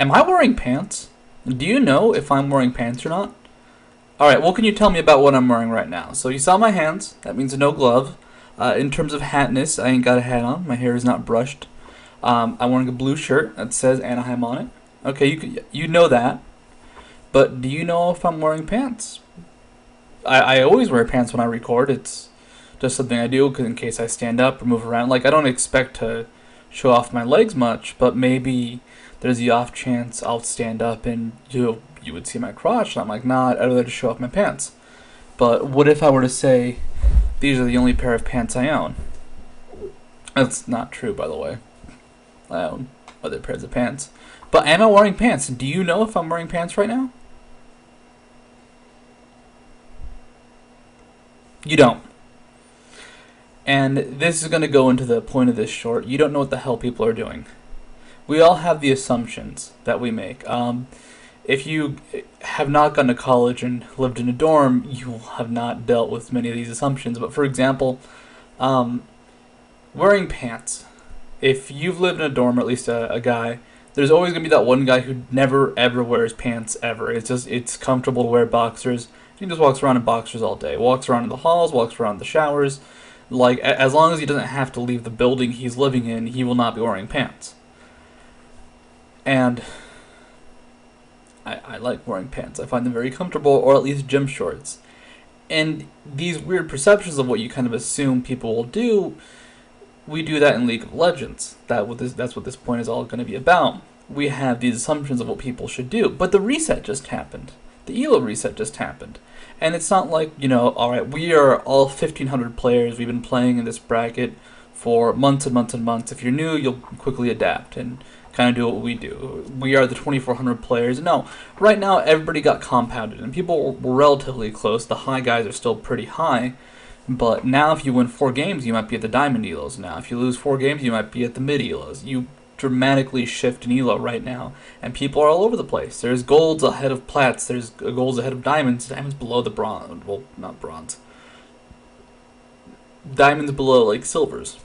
Am I wearing pants? Do you know if I'm wearing pants or not? Alright, what can you tell me about what I'm wearing right now? So you saw my hands. That means no glove. In terms of hatness, I ain't got a hat on. My hair is not brushed. I'm wearing a blue shirt that says Anaheim on it. Okay, you know that. But do you know if I'm wearing pants? I always wear pants when I record. It's just something I do in case I stand up or move around. Like, I don't expect to show off my legs much, but maybe there's the off chance I'll stand up and you would see my crotch. And I'm like, nah, I'd rather just show off my pants. But what if I were to say, these are the only pair of pants I own? That's not true, by the way. I own other pairs of pants. But am I wearing pants? Do you know if I'm wearing pants right now? You don't. And this is going to go into the point of this short. You don't know what the hell people are doing. We all have the assumptions that we make. If you have not gone to college and lived in a dorm, you have not dealt with many of these assumptions. But for example, wearing pants. If you've lived in a dorm, or at least a guy, there's always going to be that one guy who never ever wears pants ever. It's comfortable to wear boxers. He just walks around in boxers all day. Walks around in the halls, walks around in the showers. Like, as long as he doesn't have to leave the building he's living in, he will not be wearing pants. And I like wearing pants. I find them very comfortable, or at least gym shorts. And these weird perceptions of what you kind of assume people will do, we do that in League of Legends. That's what this point is all going to be about. We have these assumptions of what people should do. But the reset just happened. The ELO reset just happened. And it's not like, alright, we are all 1,500 players. We've been playing in this bracket for months and months and months. If you're new, you'll quickly adapt and kind of do what we do. We are the 2,400 players. No, right now everybody got compounded, and people were relatively close. The high guys are still pretty high, but now if you win 4 games, you might be at the diamond elos now. If you lose 4 games, you might be at the mid elos. You dramatically shift in elo right now, and people are all over the place. There's golds ahead of plats, there's golds ahead of diamonds below the bronze. Well, not bronze. Diamonds below, like, silvers.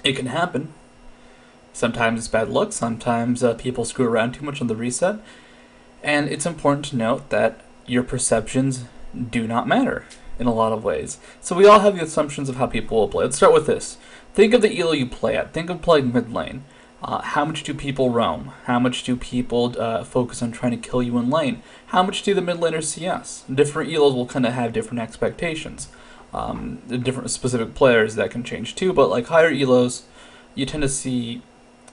It can happen. Sometimes it's bad luck, sometimes people screw around too much on the reset, and it's important to note that your perceptions do not matter in a lot of ways. So we all have the assumptions of how people will play. Let's start with this. Think of the elo you play at. Think of playing mid lane. How much do people roam? How much do people focus on trying to kill you in lane? How much do the mid laners CS? Different elos will kind of have different expectations. Different specific players that can change too, but like higher elos, you tend to see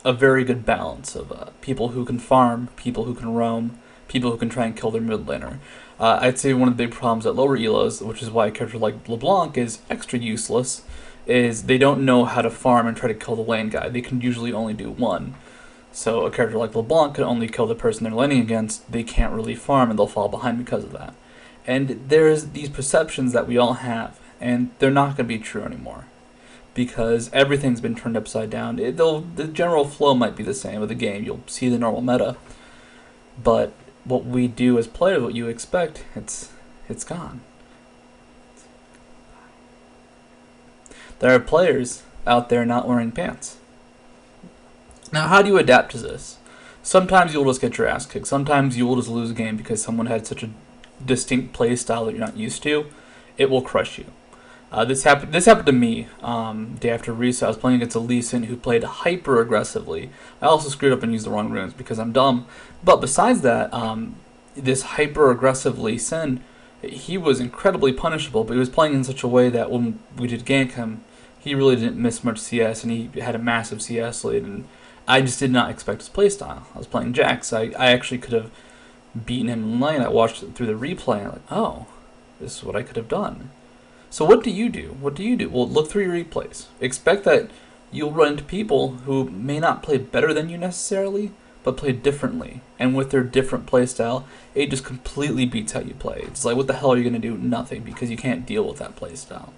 a very good balance of people who can farm, people who can roam, people who can try and kill their mid laner. I'd say one of the big problems at lower elos, which is why a character like LeBlanc is extra useless, is they don't know how to farm and try to kill the lane guy. They can usually only do one. So a character like LeBlanc can only kill the person they're laning against. They can't really farm, and they'll fall behind because of that. And there's these perceptions that we all have, and they're not going to be true anymore, because everything's been turned upside down. The general flow might be the same of the game. You'll see the normal meta, but what we do as players, what you expect, it's gone. There are players out there not wearing pants. Now, how do you adapt to this? Sometimes you'll just get your ass kicked. Sometimes you will just lose a game because someone had such a distinct play style that you're not used to. It will crush you. This happened to me day after reset. I was playing against a Lee Sin who played hyper aggressively. I also screwed up and used the wrong runes because I'm dumb. But besides that, this hyper aggressive Lee Sin, he was incredibly punishable, but he was playing in such a way that when we did gank him, he really didn't miss much CS, and he had a massive CS lead, and I just did not expect his playstyle. I was playing Jax. I actually could have beaten him in lane. I watched it through the replay, and I'm like, oh, this is what I could have done. So what do you do? What do you do? Well, look through your replays. Expect that you'll run into people who may not play better than you necessarily, but play differently. And with their different playstyle, it just completely beats how you play. It's like, what the hell are you going to do? Nothing, because you can't deal with that playstyle.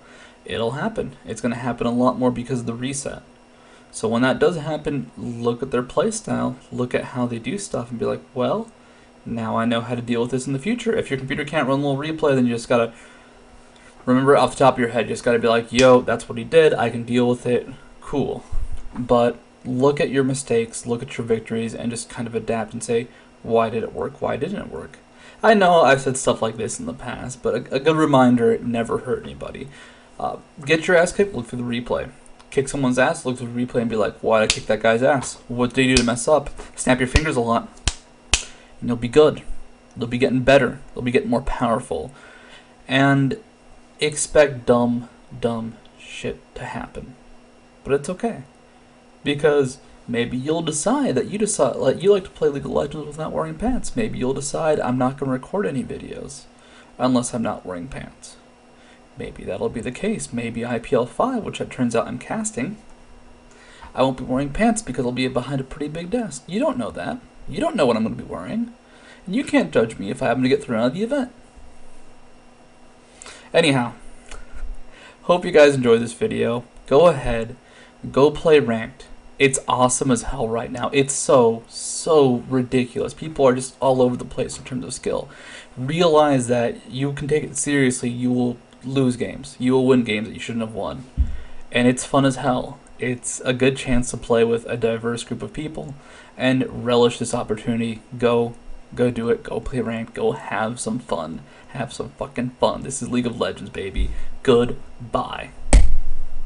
It'll happen. It's going to happen a lot more because of the reset. So when that does happen, look at their playstyle, look at how they do stuff, and be like, well, now I know how to deal with this in the future. If your computer can't run a little replay, then you just got to remember off the top of your head, you just got to be like, yo, that's what he did, I can deal with it, cool. But look at your mistakes, look at your victories, and just kind of adapt and say, why did it work? Why didn't it work? I know I've said stuff like this in the past, but a good reminder, it never hurt anybody. Get your ass kicked, look through the replay. Kick someone's ass, look through the replay and be like, why did I kick that guy's ass? What did he do to mess up? Snap your fingers a lot, and you'll be good. They'll be getting better. They'll be getting more powerful. And expect dumb shit to happen. But it's okay. Because maybe you'll decide that like you like to play League of Legends without wearing pants. Maybe you'll decide I'm not going to record any videos unless I'm not wearing pants. Maybe that'll be the case. Maybe IPL 5, which it turns out I'm casting, I won't be wearing pants because I'll be behind a pretty big desk. You don't know that. You don't know what I'm going to be wearing. And you can't judge me if I happen to get thrown out of the event. Anyhow, hope you guys enjoyed this video. Go ahead, go play ranked. It's awesome as hell right now. It's so ridiculous. People are just all over the place in terms of skill. Realize that you can take it seriously. You will lose games. You will win games that you shouldn't have won. And it's fun as hell. It's a good chance to play with a diverse group of people and relish this opportunity. Go do it. Go play ranked. Go have some fun. Have some fucking fun. This is League of Legends, baby. Goodbye.